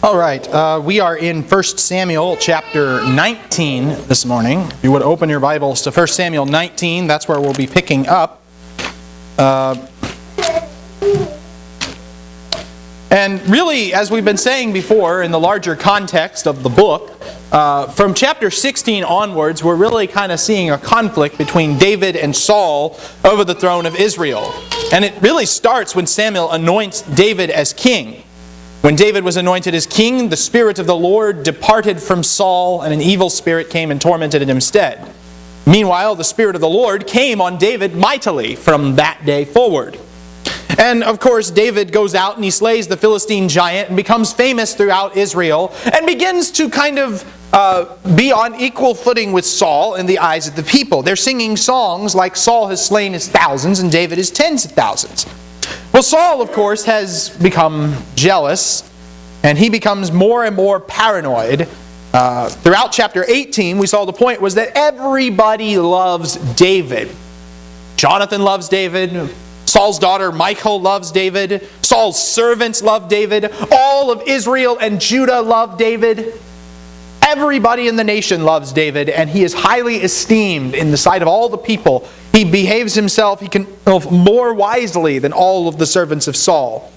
All right, we are in 1 Samuel chapter 19 this morning. If you would open your Bibles to 1 Samuel 19, that's where we'll be picking up. And really, as we've been saying before, in the larger context of the book, from chapter 16 onwards, we're really kind of seeing a conflict between David and Saul over the throne of Israel. And it really starts when Samuel anoints David as king. When David was anointed as king, the Spirit of the Lord departed from Saul, and an evil spirit came and tormented him instead. Meanwhile, the Spirit of the Lord came on David mightily from that day forward. And of course, David goes out and he slays the Philistine giant and becomes famous throughout Israel and begins to kind of be on equal footing with Saul in the eyes of the people. They're singing songs like Saul has slain his thousands and David his tens of thousands. Well, Saul, of course, has become jealous, and he becomes more and more paranoid. Throughout chapter 18, we saw the point was that everybody loves David. Jonathan loves David. Saul's daughter Michal loves David. Saul's servants love David. All of Israel and Judah love David. Everybody in the nation loves David, and he is highly esteemed in the sight of all the people. He behaves himself more wisely than all of the servants of Saul.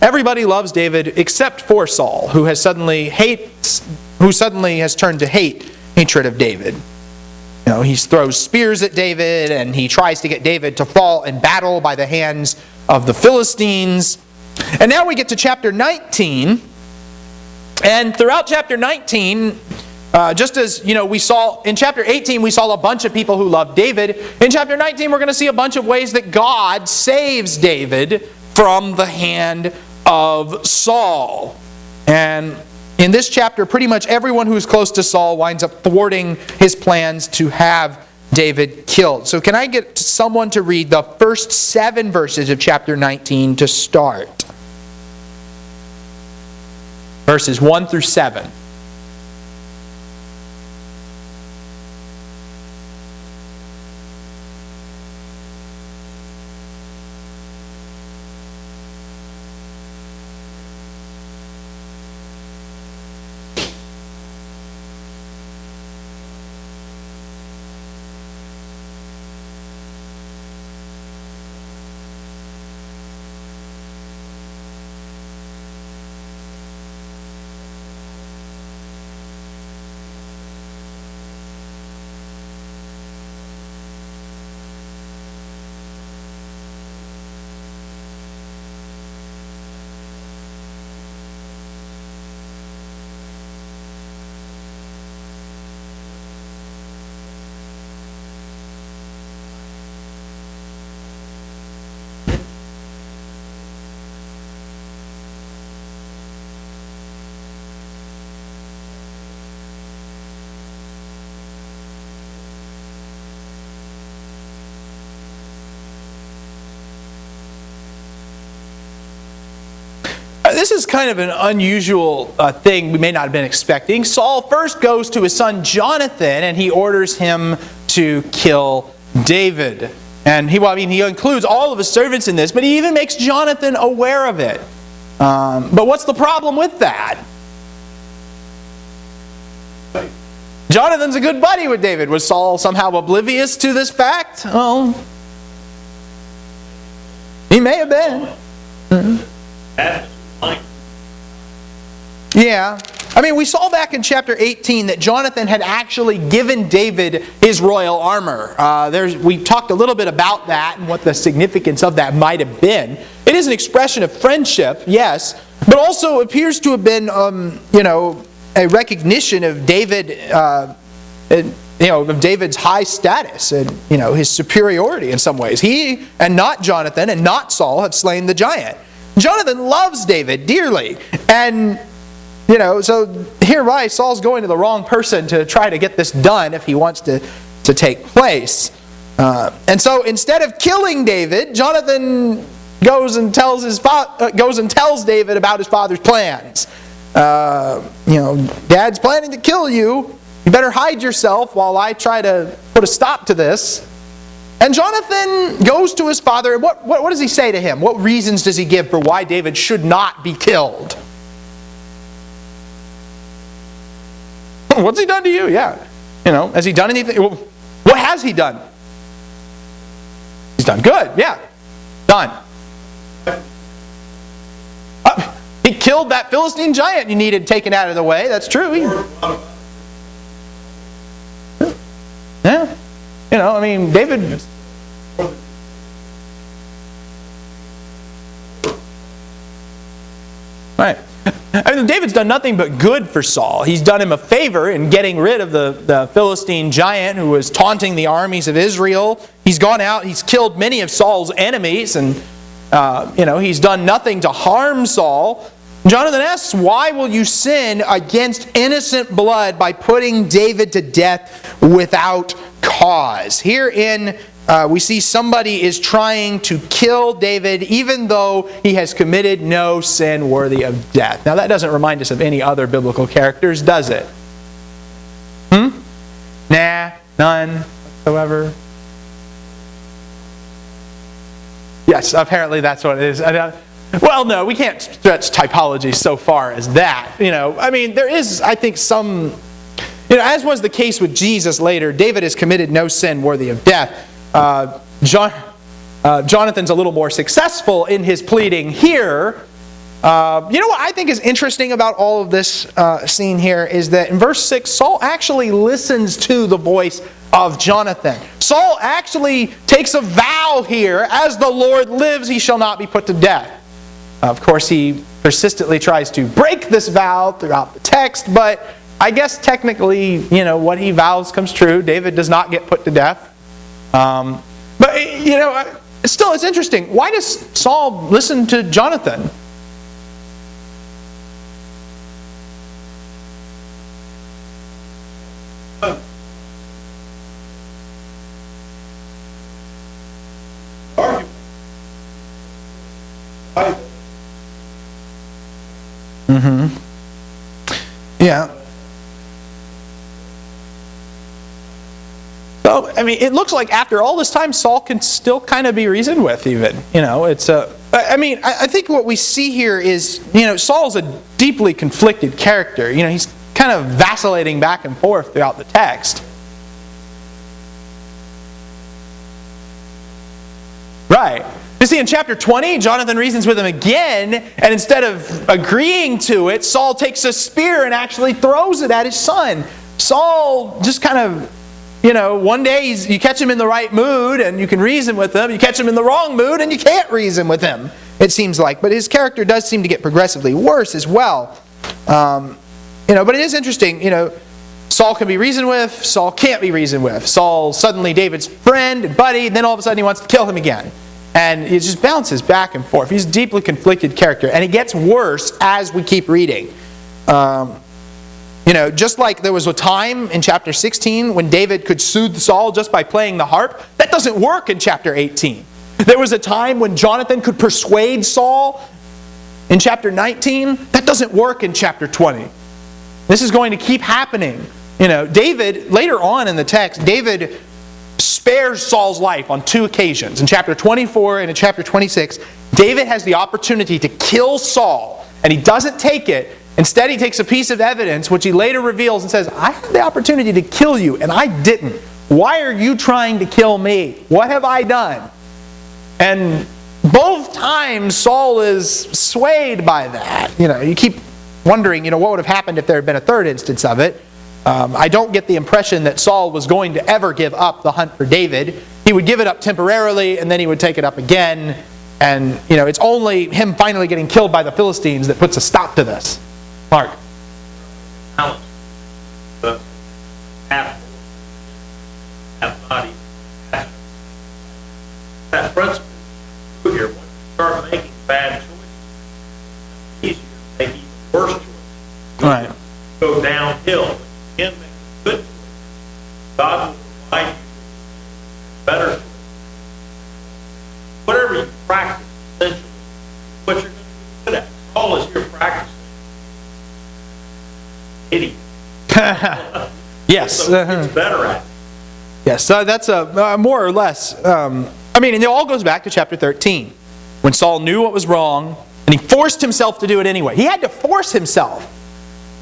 Everybody loves David except for Saul, who suddenly has turned to hatred of David. You know, he throws spears at David, and he tries to get David to fall in battle by the hands of the Philistines. And now we get to chapter 19. And throughout chapter 19, just as we saw in chapter 18, we saw a bunch of people who loved David. In chapter 19, we're going to see a bunch of ways that God saves David from the hand of Saul. And in this chapter, pretty much everyone who's close to Saul winds up thwarting his plans to have David killed. So can I get someone to read the first 7 verses of chapter 19 to start? Verses 1 through 7. This is kind of an unusual thing we may not have been expecting. Saul first goes to his son Jonathan and he orders him to kill David. And he includes all of his servants in this, but he even makes Jonathan aware of it. But what's the problem with that? Jonathan's a good buddy with David. Was Saul somehow oblivious to this fact? Oh, he may have been. Yeah. We saw back in chapter 18 that Jonathan had actually given David his royal armor. We talked a little bit about that and what the significance of that might have been. It is an expression of friendship, yes, but also appears to have been, a recognition of David, of David's high status and, his superiority in some ways. He and not Jonathan and not Saul have slain the giant. Jonathan loves David dearly, and so hereby Saul's going to the wrong person to try to get this done if he wants to take place. And so instead of killing David, Jonathan goes and tells David about his father's plans. Dad's planning to kill you. You better hide yourself while I try to put a stop to this. And Jonathan goes to his father. What does he say to him? What reasons does he give for why David should not be killed? What's he done to you? Yeah. Has he done anything? Well, what has he done? He's done good. Yeah. Done. He killed that Philistine giant you needed taken out of the way. That's true. Yeah. David... Right. David's done nothing but good for Saul. He's done him a favor in getting rid of the Philistine giant who was taunting the armies of Israel. He's gone out, he's killed many of Saul's enemies, and he's done nothing to harm Saul. Jonathan asks, why will you sin against innocent blood by putting David to death without cause? Herein we see somebody is trying to kill David even though he has committed no sin worthy of death. Now that doesn't remind us of any other biblical characters, does it? Nah, none whatsoever. Yes, apparently that's what it is. Well, no, we can't stretch typology so far as that. There is, I think, some... as was the case with Jesus later, David has committed no sin worthy of death. Jonathan's a little more successful in his pleading here. What I think is interesting about all of this scene here is that in verse 6, Saul actually listens to the voice of Jonathan. Saul actually takes a vow here, as the Lord lives, he shall not be put to death. Of course, he persistently tries to break this vow throughout the text, but I guess technically, what he vows comes true. David does not get put to death. But still, it's interesting. Why does Saul listen to Jonathan? Yeah. So, it looks like after all this time, Saul can still kind of be reasoned with even. I think what we see here is, Saul's a deeply conflicted character. He's kind of vacillating back and forth throughout the text. Right. You see, in chapter 20, Jonathan reasons with him again, and instead of agreeing to it, Saul takes a spear and actually throws it at his son. Saul just kind of, one day you catch him in the right mood and you can reason with him. You catch him in the wrong mood and you can't reason with him, it seems like. But his character does seem to get progressively worse as well. But it is interesting, Saul can be reasoned with, Saul can't be reasoned with. Saul's suddenly David's friend and buddy, and then all of a sudden he wants to kill him again. And it just bounces back and forth. He's a deeply conflicted character. And it gets worse as we keep reading. Just like there was a time in chapter 16 when David could soothe Saul just by playing the harp. That doesn't work in chapter 18. There was a time when Jonathan could persuade Saul in chapter 19. That doesn't work in chapter 20. This is going to keep happening. David, later on in the text, David spares Saul's life on two occasions. In chapter 24 and in chapter 26, David has the opportunity to kill Saul, and he doesn't take it. Instead, he takes a piece of evidence, which he later reveals and says, I had the opportunity to kill you, and I didn't. Why are you trying to kill me? What have I done? And both times, Saul is swayed by that. You keep wondering, what would have happened if there had been a third instance of it. I don't get the impression that Saul was going to ever give up the hunt for David. He would give it up temporarily, and then he would take it up again. And, it's only him finally getting killed by the Philistines that puts a stop to this. Mark. The half body. That principle is true here. Once you start making bad choices, it's easier to make even worse choices. Right. Go downhill. But you can make a good choice. God will provide you better choice. Whatever you practice, essentially, what you're going to be good at. All is your practice. Idiot. Yes. So it's better at it. Yes, so that's more or less. It all goes back to chapter 13, when Saul knew what was wrong, and he forced himself to do it anyway. He had to force himself,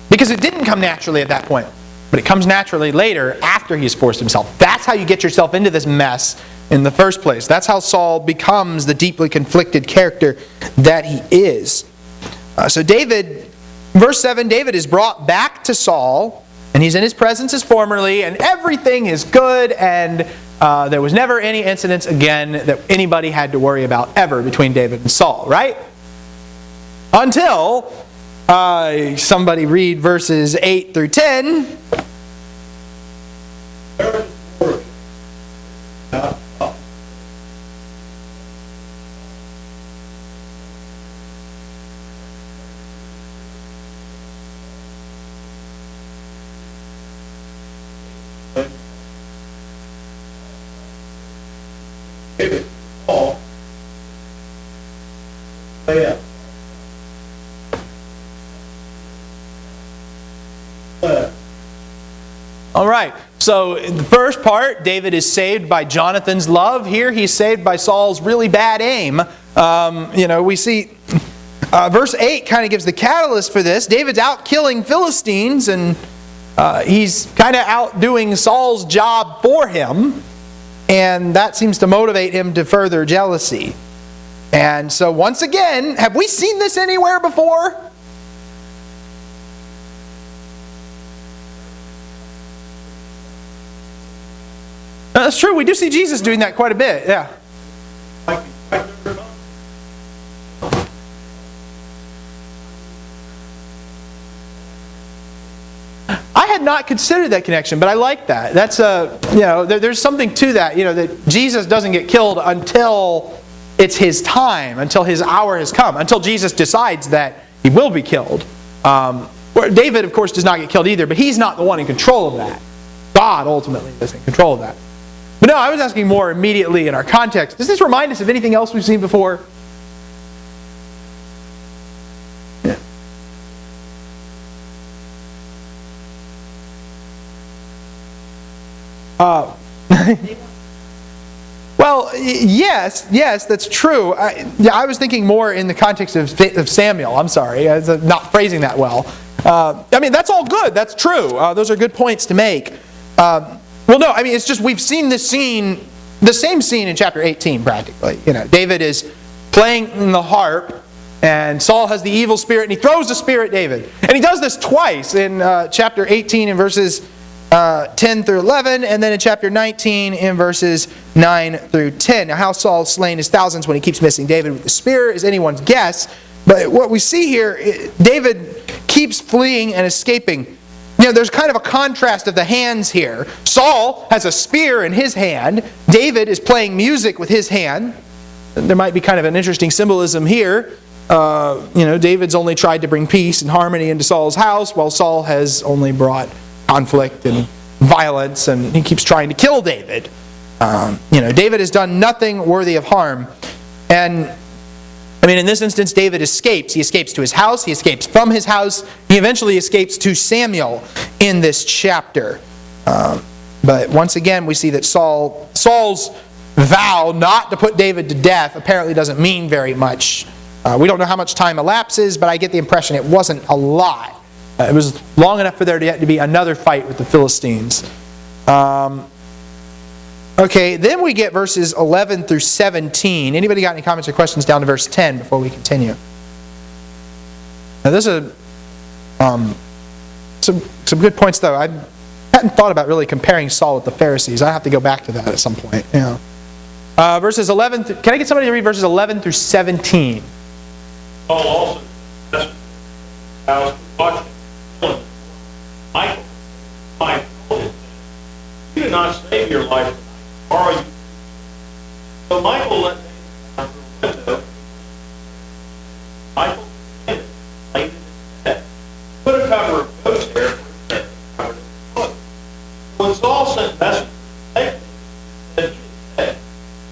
because it didn't come naturally at that point. but it comes naturally later after he's forced himself. That's how you get yourself into this mess in the first place. That's how Saul becomes the deeply conflicted character that he is. So David, verse 7, David is brought back to Saul, and he's in his presence as formerly, and everything is good, and there was never any incidents again that anybody had to worry about ever between David and Saul, right? Until somebody read verses 8 through 10. All right, so in the first part, David is saved by Jonathan's love. Here he's saved by Saul's really bad aim. We see verse 8 kind of gives the catalyst for this. David's out killing Philistines, and he's kind of out doing Saul's job for him. And that seems to motivate him to further jealousy. And so once again, have we seen this anywhere before? That's true. We do see Jesus doing that quite a bit. Yeah. I had not considered that connection, but I like that. That's there's something to that. That Jesus doesn't get killed until it's his time, until his hour has come, until Jesus decides that he will be killed. David, of course, does not get killed either, but he's not the one in control of that. God ultimately is in control of that. But no, I was asking more immediately in our context. Does this remind us of anything else we've seen before? Yeah. Well, yes, that's true. I was thinking more in the context of Samuel. I'm sorry, I was not phrasing that well. That's all good. That's true. Those are good points to make. It's just we've seen this scene, the same scene in chapter 18 practically. David is playing the harp, and Saul has the evil spirit, and he throws the spear at David. And he does this twice in chapter 18 in verses 10 through 11, and then in chapter 19 in verses 9 through 10. Now, how Saul has slain his thousands when he keeps missing David with the spear is anyone's guess. But what we see here, David keeps fleeing and escaping. There's kind of a contrast of the hands here. Saul has a spear in his hand. David is playing music with his hand. There might be kind of an interesting symbolism here. David's only tried to bring peace and harmony into Saul's house, while Saul has only brought conflict and violence, and he keeps trying to kill David. David has done nothing worthy of harm. And in this instance, David escapes. He escapes to his house. He escapes from his house. He eventually escapes to Samuel in this chapter. But once again, we see that Saul's vow not to put David to death apparently doesn't mean very much. We don't know how much time elapses, but I get the impression it wasn't a lot. It was long enough for there to be another fight with the Philistines. Okay, then we get verses 11 through 17. Anybody got any comments or questions down to verse 10 before we continue? Now, this is some good points, though. I hadn't thought about really comparing Saul with the Pharisees. I have to go back to that at some point. Verses 11. Can I get somebody to read verses 11 through 17? Saul also house watching Michael. Michael told him, "You do not save your life. Are you?" So Michael let David down through a window. Michael laid in his bed. Put a cover of goat's hair for his head, covered his foot. When Saul sent messengers to take him, he said, "He is dead."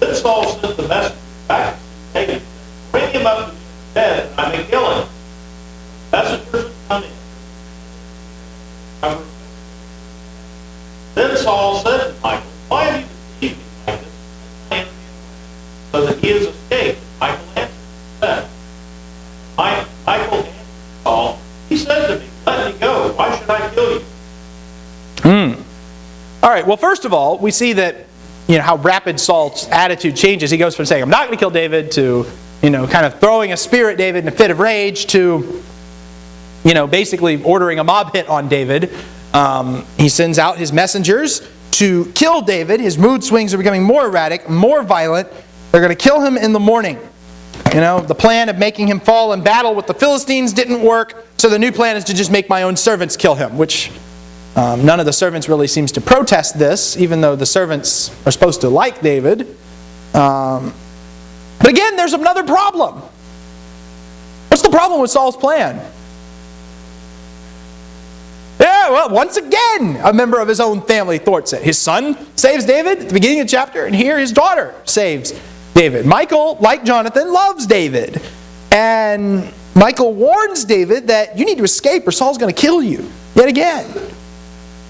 Then Saul sent the messengers back to David, "Bring him up to the bed, and I may kill him." Messengers would come in. Then Saul said to Michael, "Why have you deceived me like this? So that he has escaped." Michael answered and said, Michael answered Saul, "He said to me, 'Let me go. Why should I kill you?'" right, well, first of all, we see that, how rapid Saul's attitude changes. He goes from saying, I'm not going to kill David, to, kind of throwing a spear at David in a fit of rage, to, basically ordering a mob hit on David. He sends out his messengers to kill David. His mood swings are becoming more erratic, more violent. They're going to kill him in the morning. The plan of making him fall in battle with the Philistines didn't work, so the new plan is to just make my own servants kill him, which none of the servants really seems to protest this, even though the servants are supposed to like David. But again, there's another problem. What's the problem with Saul's plan? Yeah, well, once again, a member of his own family thwarts it. His son saves David at the beginning of the chapter, and here his daughter saves David. Michal, like Jonathan, loves David. And Michal warns David that you need to escape or Saul's going to kill you yet again.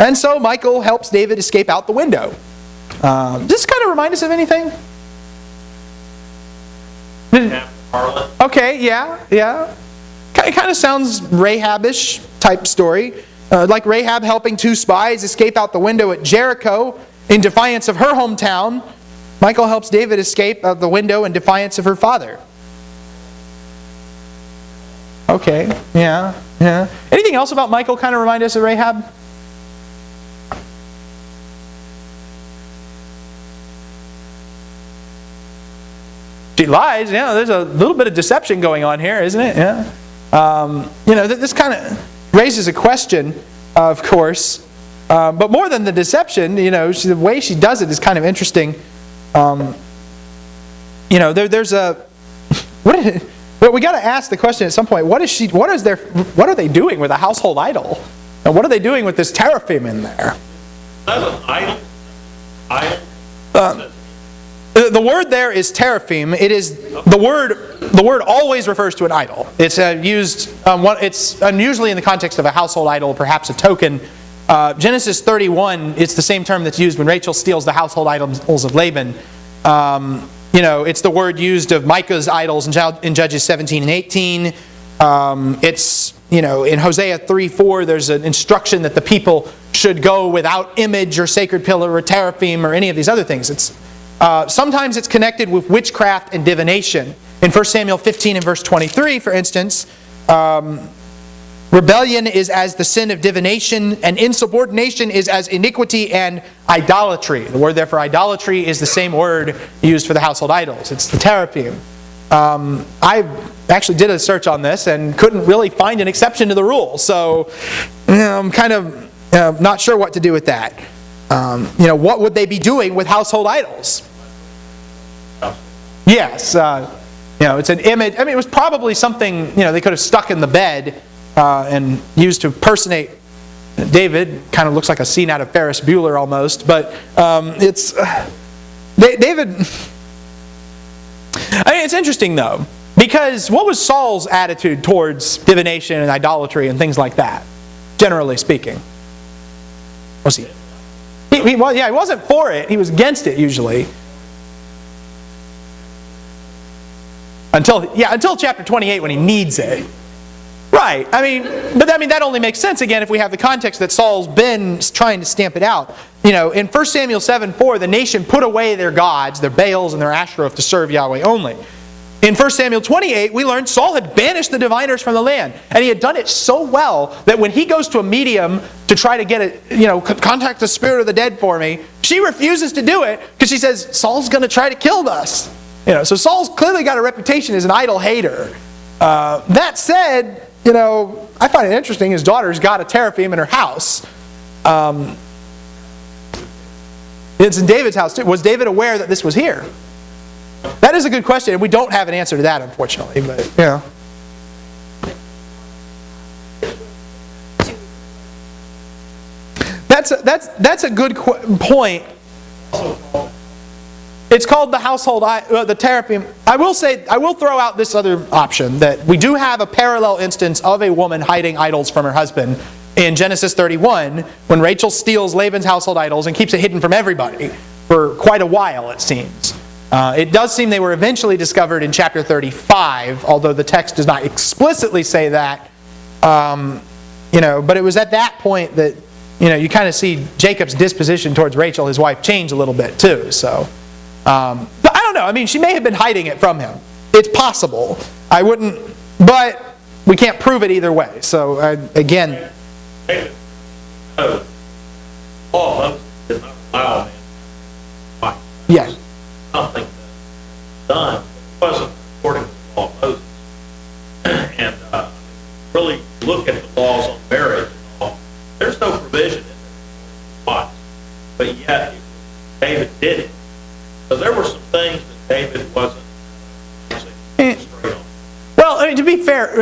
And so Michal helps David escape out the window. Does this kind of remind us of anything? Okay, yeah. It kind of sounds Rahab-ish type story. Like Rahab helping two spies escape out the window at Jericho in defiance of her hometown. Michal helps David escape out the window in defiance of her father. Okay, yeah. Anything else about Michal kind of remind us of Rahab? She lies, there's a little bit of deception going on here, isn't it? Yeah. This kind of raises a question, of course. But more than the deception, the way she does it is kind of interesting. There's a... Well, we got to ask the question at some point, what are they doing with a household idol? And what are they doing with this teraphim in there? That's an idol. The word there is teraphim. It is the word always refers to an idol. It's used. It's usually in the context of a household idol, perhaps a token. Genesis 31. It's the same term that's used when Rachel steals the household idols of Laban. It's the word used of Micah's idols in Judges 17 and 18. It's in Hosea 3:4. There's an instruction that the people should go without image or sacred pillar or teraphim or any of these other things. Sometimes it's connected with witchcraft and divination. In 1 Samuel 15 and verse 23, for instance, rebellion is as the sin of divination, and insubordination is as iniquity and idolatry. The word there for idolatry is the same word used for the household idols. It's the teraphim. I actually did a search on this and couldn't really find an exception to the rule. So I'm kind of not sure what to do with that. What would they be doing with household idols? Yes, it's an image. I mean, it was probably something they could have stuck in the bed and used to impersonate David. Kind of looks like a scene out of Ferris Bueller almost. But it's David. I mean, it's interesting though, because what was Saul's attitude towards divination and idolatry and things like that, generally speaking? Was he? He wasn't for it. He was against it usually. Until chapter 28 when he needs it. Right. That only makes sense again if we have the context that Saul's been trying to stamp it out. In 1 Samuel 7:4, the nation put away their gods, their Baals and their Ashtaroth, to serve Yahweh only. In 1 Samuel 28, we learned Saul had banished the diviners from the land. And he had done it so well that when he goes to a medium to try to get contact the spirit of the dead for me, she refuses to do it because she says, Saul's going to try to kill us. So Saul's clearly got a reputation as an idol hater. That said, I find it interesting his daughter's got a teraphim in her house. It's in David's house too. Was David aware that this was here? That is a good question, and we don't have an answer to that, unfortunately. But that's a good point. It's called the household, the teraphim. I will throw out this other option, that we do have a parallel instance of a woman hiding idols from her husband in Genesis 31, when Rachel steals Laban's household idols and keeps it hidden from everybody for quite a while, it seems. It does seem they were eventually discovered in chapter 35, although the text does not explicitly say that. But it was at that point that you kind of see Jacob's disposition towards Rachel, his wife, change a little bit too. So, but I don't know. I mean, she may have been hiding it from him. It's possible. I wouldn't, but we can't prove it either way. So again, law of Moses did not allow a man to fight. yes, Something done wasn't according to the law of Moses. And really look at the laws on marriage and all, there's no provision in there. But yet, David did it. So there were some things that David wasn't straight on. Well, I mean, to be fair,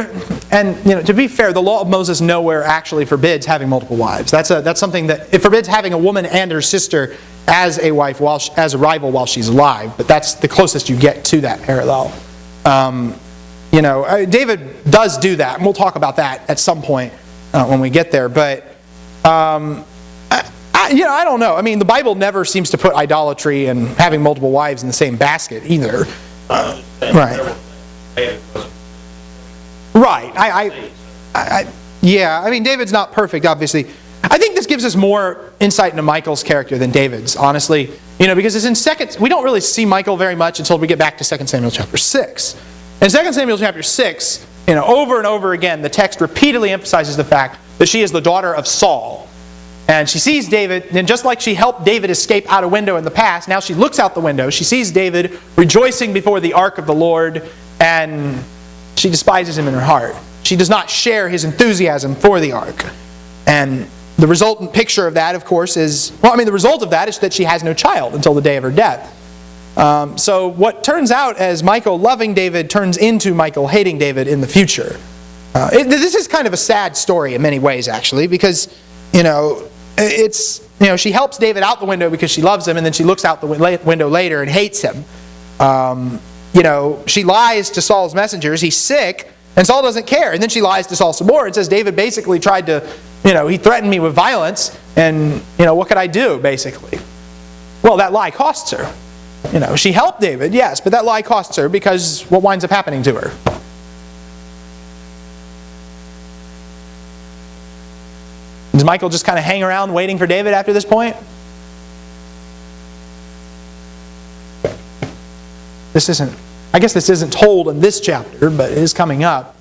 the law of Moses nowhere actually forbids having multiple wives. That's something that it forbids having a woman and her sister as a wife as a rival while she's alive. But that's the closest you get to that parallel. David does do that, and we'll talk about that at some point when we get there. But I don't know. I mean, the Bible never seems to put idolatry and having multiple wives in the same basket either. Right. Right. I mean, David's not perfect, obviously. I think this gives us more insight into Michal's character than David's, honestly. Because it's we don't really see Michal very much until we get back to 2 Samuel chapter 6. In 2 Samuel chapter 6, over and over again, the text repeatedly emphasizes the fact that she is the daughter of Saul. And she sees David, and just like she helped David escape out a window in the past, now she looks out the window, she sees David rejoicing before the ark of the Lord, and she despises him in her heart. She does not share his enthusiasm for the ark. And the resultant picture of that, of course, the result of that is that she has no child until the day of her death. So what turns out as Michal loving David turns into Michal hating David in the future. This is kind of a sad story in many ways, actually, because, she helps David out the window because she loves him, and then she looks out the window later and hates him. She lies to Saul's messengers. He's sick, and Saul doesn't care. And then she lies to Saul some more and says David basically tried to, he threatened me with violence, and, what could I do, basically? Well, that lie costs her. She helped David, yes, but that lie costs her because what winds up happening to her? Does Michal just kind of hang around waiting for David after this point? I guess this isn't told in this chapter, but it is coming up.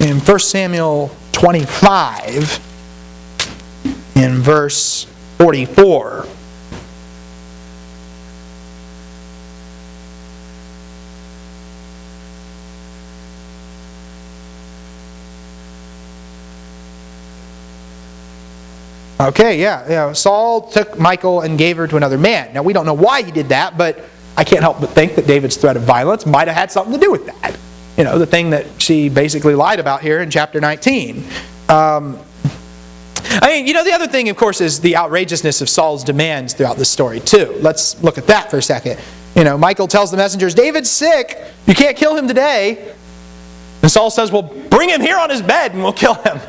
In 1 Samuel 25, in verse 44. Okay, yeah. Saul took Michal and gave her to another man. Now, we don't know why he did that, but I can't help but think that David's threat of violence might have had something to do with that. The thing that she basically lied about here in chapter 19. The other thing, of course, is the outrageousness of Saul's demands throughout the story, too. Let's look at that for a second. Michal tells the messengers, David's sick. You can't kill him today. And Saul says, well, bring him here on his bed and we'll kill him.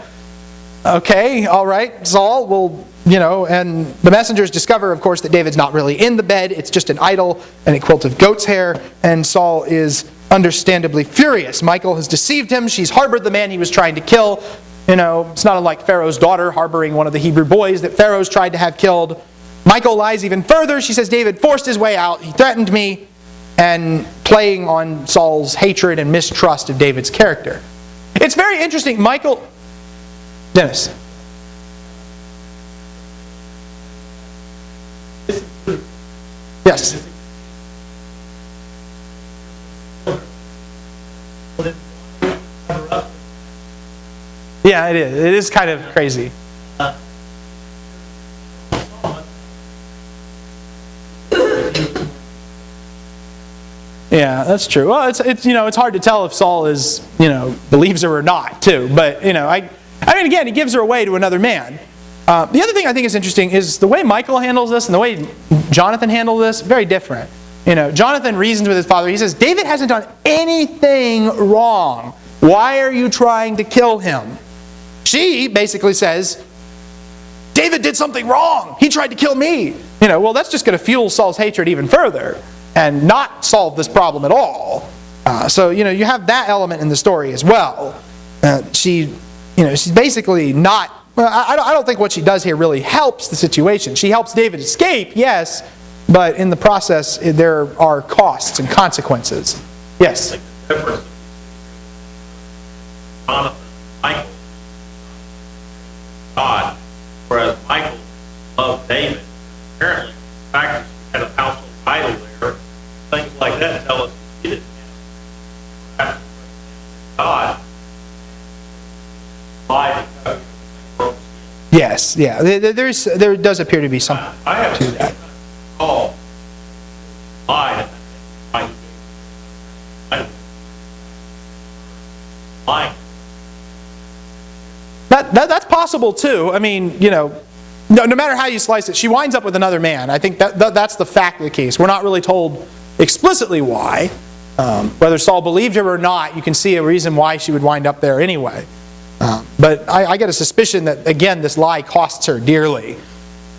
Okay, all right, Saul will, and the messengers discover, of course, that David's not really in the bed. It's just an idol and a quilt of goat's hair, and Saul is understandably furious. Michal has deceived him. She's harbored the man he was trying to kill. It's not unlike Pharaoh's daughter harboring one of the Hebrew boys that Pharaoh's tried to have killed. Michal lies even further. She says, David forced his way out. He threatened me, and playing on Saul's hatred and mistrust of David's character. It's very interesting. Dennis. Yes. Yeah, it is. It is kind of crazy. Yeah, that's true. Well, it's hard to tell if Saul believes her or not, too. But again, he gives her away to another man. The other thing I think is interesting is the way Michal handles this and the way Jonathan handled this, very different. Jonathan reasons with his father. He says, David hasn't done anything wrong. Why are you trying to kill him? She basically says, David did something wrong. He tried to kill me. Well, that's just going to fuel Saul's hatred even further and not solve this problem at all. So you have that element in the story as well. She she's basically not, well, I don't think what she does here really helps the situation. She helps David escape, yes, but in the process, there are costs and consequences. Yes? The difference Jonathan, Michael, God, whereas Michael loved David. Apparently, the fact that she had a household idol there, things like that tell us he didn't have God. Lied because broke skin. Yes, yeah. There does appear to be some I have to that. all lied. Lying. That's possible too. I mean, no matter how you slice it, she winds up with another man. I think that's the fact of the case. We're not really told explicitly why. Whether Saul believed her or not, you can see a reason why she would wind up there anyway. But I get a suspicion that, again, this lie costs her dearly.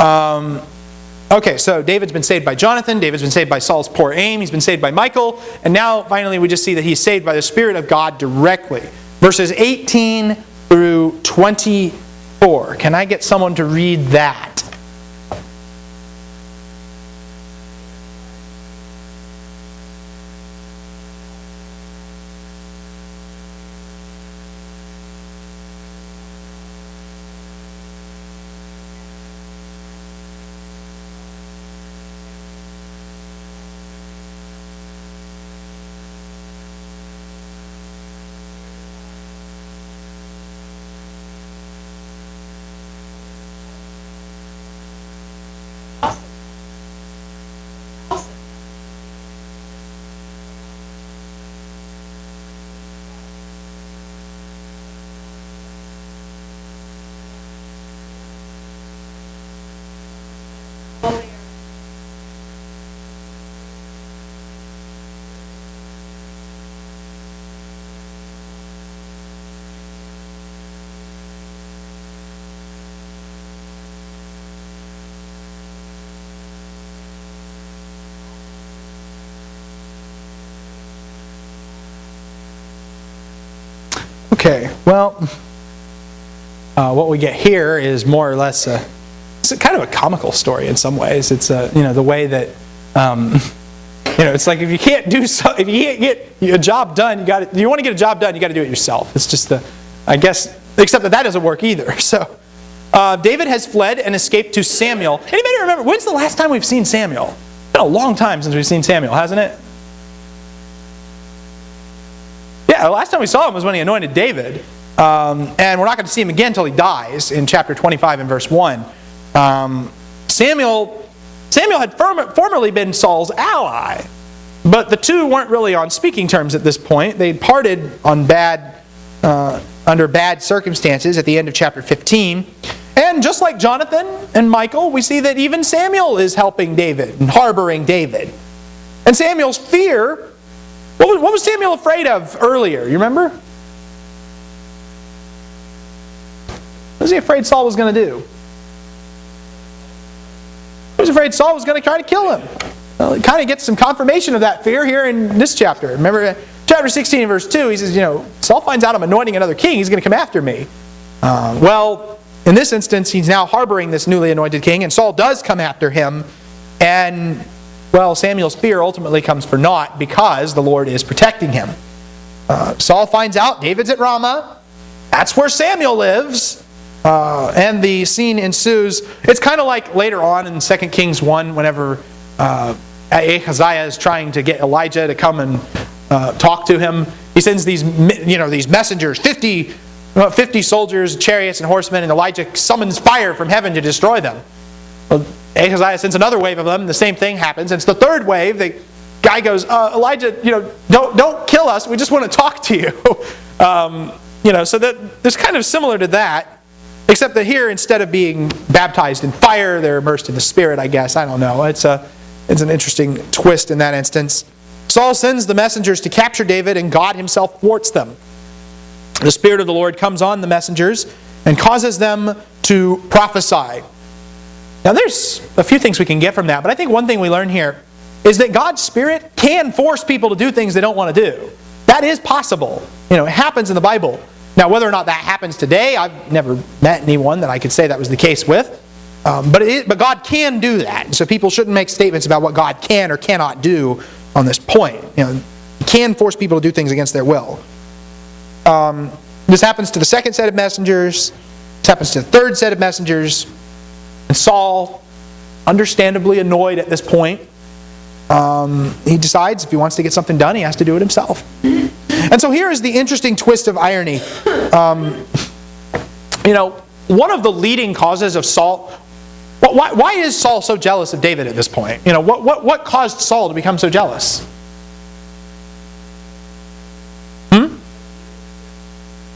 Okay, so David's been saved by Jonathan. David's been saved by Saul's poor aim. He's been saved by Michal. And now, finally, we just see that he's saved by the Spirit of God directly. Verses 18 through 24. Can I get someone to read that? Okay, well, what we get here is more or less it's kind of a comical story in some ways. It's the way that it's like if you can't get a job done, you want to get a job done, you got to do it yourself. It's just I guess, except that doesn't work either. So David has fled and escaped to Samuel. Anybody remember when's the last time we've seen Samuel? It's been a long time since we've seen Samuel, hasn't it? Yeah, the last time we saw him was when he anointed David. And we're not going to see him again until he dies in chapter 25 and verse 1. Samuel had formerly been Saul's ally, but the two weren't really on speaking terms at this point. They parted on under bad circumstances at the end of chapter 15. And just like Jonathan and Michal, we see that even Samuel is helping David and harboring David. And Samuel's fear, what was Samuel afraid of earlier? You remember? What was he afraid Saul was going to do? He was afraid Saul was going to try to kill him. Well, it kind of gets some confirmation of that fear here in this chapter. Remember, chapter 16 and verse 2, he says, Saul finds out I'm anointing another king, he's going to come after me. Well, in this instance, he's now harboring this newly anointed king, and Saul does come after him. And, well, Samuel's fear ultimately comes for naught because the Lord is protecting him. Saul finds out David's at Ramah. That's where Samuel lives. And the scene ensues. It's kind of like later on in 2 Kings 1, whenever Ahaziah is trying to get Elijah to come and talk to him. He sends these messengers, 50 soldiers, chariots, and horsemen, and Elijah summons fire from heaven to destroy them. Well, Ahaziah sends another wave of them, and the same thing happens. And it's the third wave. The guy goes, Elijah, don't kill us. We just want to talk to you. So that there's kind of similar to that. Except that here, instead of being baptized in fire, they're immersed in the Spirit, I guess. I don't know. It's an interesting twist in that instance. Saul sends the messengers to capture David, and God himself thwarts them. The Spirit of the Lord comes on the messengers and causes them to prophesy. Now, there's a few things we can get from that, but I think one thing we learn here is that God's Spirit can force people to do things they don't want to do. That is possible. It happens in the Bible. Now, whether or not that happens today, I've never met anyone that I could say that was the case with. But God can do that. So people shouldn't make statements about what God can or cannot do on this point. He can force people to do things against their will. This happens to the second set of messengers. This happens to the third set of messengers. And Saul, understandably annoyed at this point, he decides if he wants to get something done, he has to do it himself. And so here is the interesting twist of irony. One of the leading causes of Saul... Why is Saul so jealous of David at this point? What caused Saul to become so jealous?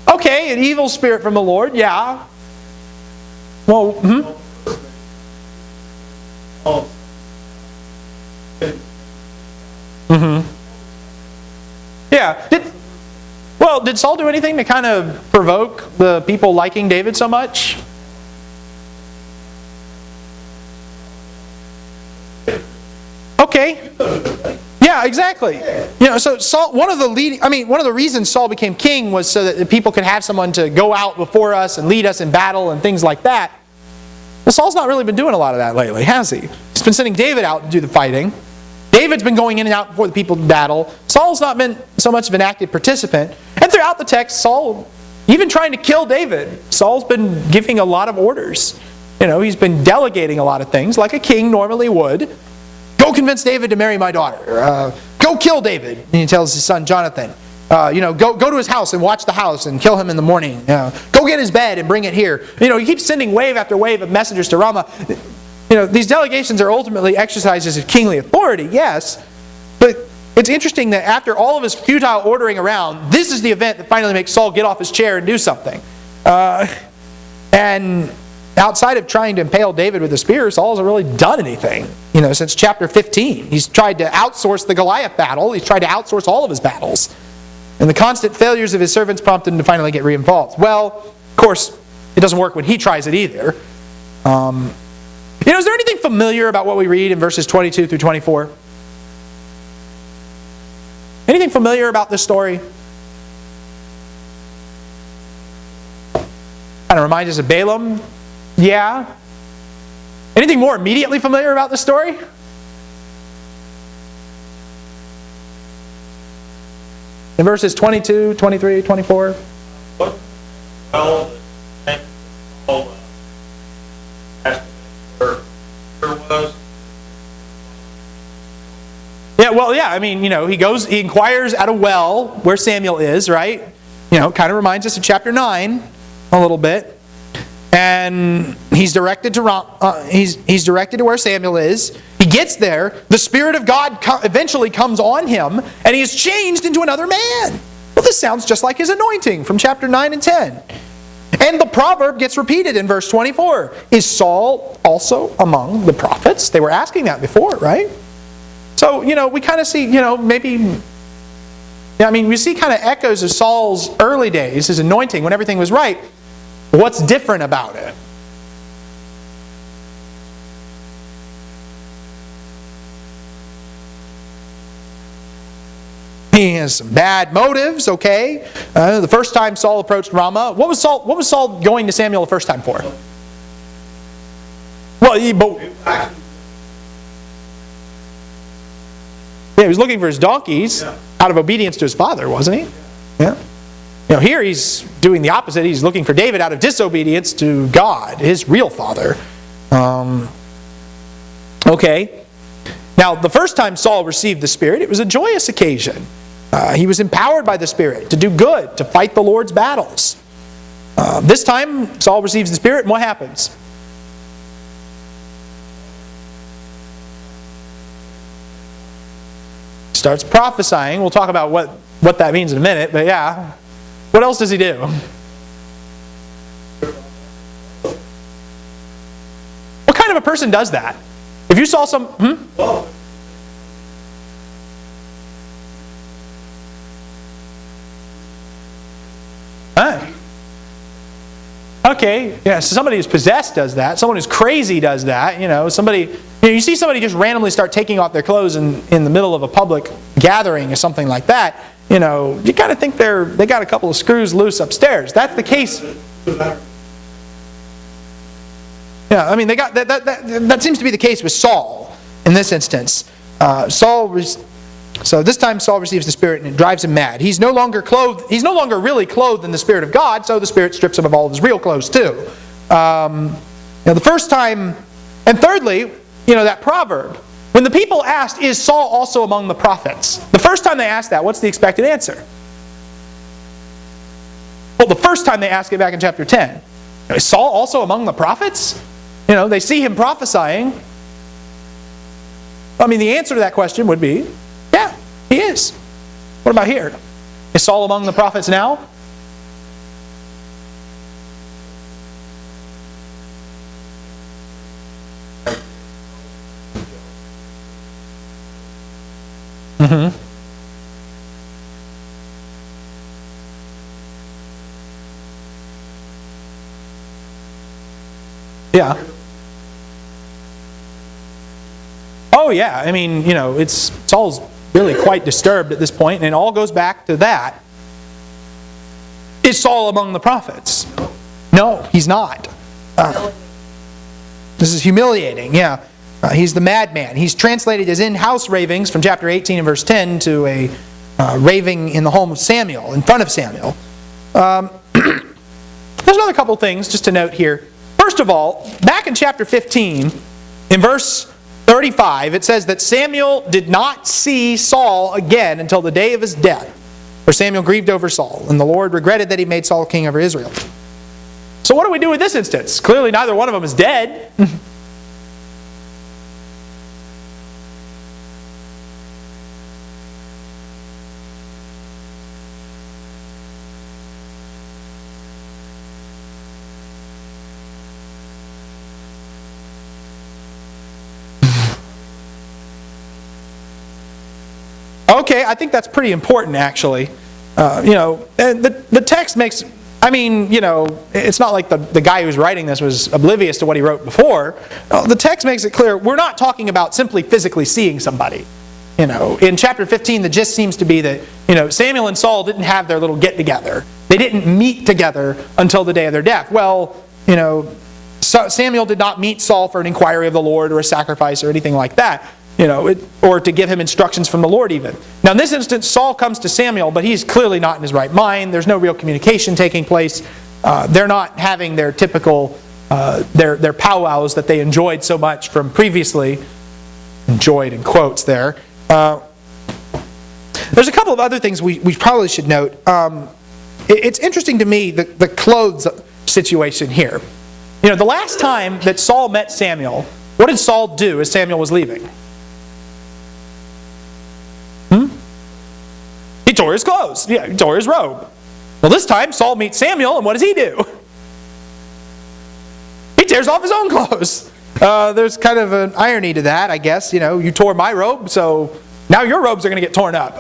Okay, an evil spirit from the Lord, yeah. Well, Yeah. Did Saul do anything to kind of provoke the people liking David so much? Okay. Yeah, exactly. So Saul, one of the reasons Saul became king was so that the people could have someone to go out before us and lead us in battle and things like that. Well, Saul's not really been doing a lot of that lately, has he? He's been sending David out to do the fighting. David's been going in and out before the people in battle. Saul's not been so much of an active participant. And throughout the text, Saul, even trying to kill David, Saul's been giving a lot of orders. He's been delegating a lot of things like a king normally would. Go convince David to marry my daughter. Go kill David. And he tells his son Jonathan. Go to his house and watch the house and kill him in the morning. Go get his bed and bring it here. He keeps sending wave after wave of messengers to Ramah. These delegations are ultimately exercises of kingly authority, yes. But it's interesting that after all of his futile ordering around, this is the event that finally makes Saul get off his chair and do something. And outside of trying to impale David with a spear, Saul hasn't really done anything. Since chapter 15. He's tried to outsource the Goliath battle. He's tried to outsource all of his battles. And the constant failures of his servants prompted him to finally get re-involved. Well, of course, it doesn't work when he tries it either. Is there anything familiar about what we read in verses 22 through 24? Anything familiar about this story? Kind of reminds us of Balaam. Yeah. Anything more immediately familiar about this story? In verses 22, 23, 24. Well, he inquires at a well where Samuel is, right? Kind of reminds us of chapter 9 a little bit. And he's directed to he's directed to where Samuel is. He gets there. The Spirit of God eventually comes on him, and he is changed into another man. Well, this sounds just like his anointing from chapter 9 and 10. And the proverb gets repeated in verse 24. Is Saul also among the prophets? They were asking that before, right? So, we kind of see, we see kind of echoes of Saul's early days, his anointing, when everything was right. What's different about it? He has some bad motives, okay? The first time Saul approached Ramah, what was Saul going to Samuel the first time for? Well, he was looking for his donkeys out of obedience to his father, wasn't he? Yeah. Here he's doing the opposite. He's looking for David out of disobedience to God, his real father. Okay. Now, the first time Saul received the Spirit, it was a joyous occasion. He was empowered by the Spirit to do good, to fight the Lord's battles. This time, Saul receives the Spirit, and what happens? Starts prophesying. We'll talk about what that means in a minute, but yeah. What else does he do? What kind of a person does that? If you saw some... Okay, yeah, so somebody who's possessed does that. Someone who's crazy does that. You see somebody just randomly start taking off their clothes in the middle of a public gathering or something like that. you kind of think they got a couple of screws loose upstairs. That's the case. Yeah, I mean, they got that seems to be the case with Saul in this instance. So this time Saul receives the Spirit and it drives him mad. He's no longer really clothed in the Spirit of God, so the Spirit strips him of all of his real clothes too. The first time, and thirdly, that proverb. When the people asked, is Saul also among the prophets? The first time they asked that, what's the expected answer? Well, the first time they asked it back in chapter 10. Is Saul also among the prophets? They see him prophesying. I mean, the answer to that question would be, yeah, he is. What about here? Is Saul among the prophets now? Mm-hmm. Yeah. Oh yeah, I mean, Saul's really quite disturbed at this point, and it all goes back to that. Is Saul among the prophets? No, he's not. This is humiliating, yeah. He's the madman. He's translated as in-house ravings from chapter 18 and verse 10 to a raving in the home of Samuel, in front of Samuel. There's another couple things just to note here. First of all, back in chapter 15, in verse 35, it says that Samuel did not see Saul again until the day of his death. For Samuel grieved over Saul, and the Lord regretted that he made Saul king over Israel. So what do we do with this instance? Clearly neither one of them is dead. Okay, I think that's pretty important, actually. And the text makes, it's not like the guy who's writing this was oblivious to what he wrote before. The text makes it clear we're not talking about simply physically seeing somebody. In chapter 15, the gist seems to be that, Samuel and Saul didn't have their little get-together. They didn't meet together until the day of their death. Well, Samuel did not meet Saul for an inquiry of the Lord or a sacrifice or anything like that. Or to give him instructions from the Lord even. Now in this instance, Saul comes to Samuel, but he's clearly not in his right mind. There's no real communication taking place. They're not having their typical, their powwows that they enjoyed so much from previously. Enjoyed in quotes there. There's a couple of other things we probably should note. It's interesting to me, the clothes situation here. The last time that Saul met Samuel, what did Saul do as Samuel was leaving? He tore his clothes. Yeah, he tore his robe. Well, this time Saul meets Samuel, and what does he do? He tears off his own clothes. There's kind of an irony to that, I guess. You tore my robe, so now your robes are going to get torn up.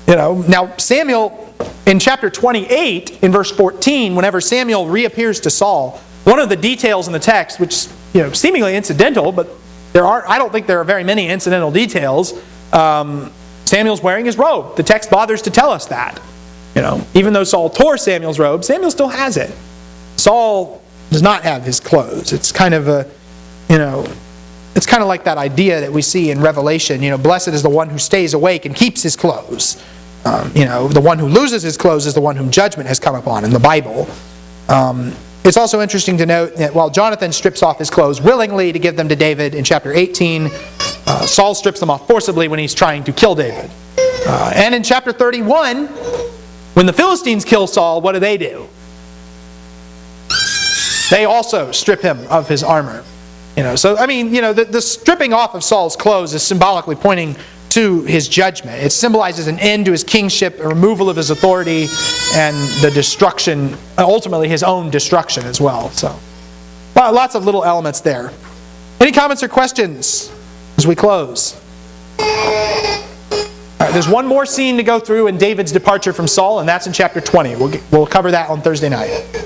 Now Samuel, in chapter 28, in verse 14, whenever Samuel reappears to Saul, one of the details in the text, which seemingly incidental, but I don't think there are very many incidental details. Samuel's wearing his robe. The text bothers to tell us that. Even though Saul tore Samuel's robe, Samuel still has it. Saul does not have his clothes. It's kind of it's kind of like that idea that we see in Revelation. Blessed is the one who stays awake and keeps his clothes. The one who loses his clothes is the one whom judgment has come upon in the Bible. It's also interesting to note that while Jonathan strips off his clothes willingly to give them to David in chapter 18, Saul strips them off forcibly when he's trying to kill David. And in chapter 31, when the Philistines kill Saul, what do? They also strip him of his armor. The stripping off of Saul's clothes is symbolically pointing to his judgment. It symbolizes an end to his kingship, a removal of his authority, and the destruction, ultimately his own destruction as well. So, lots of little elements there. Any comments or questions as we close? All right, there's one more scene to go through in David's departure from Saul, and that's in chapter 20. We'll cover that on Thursday night.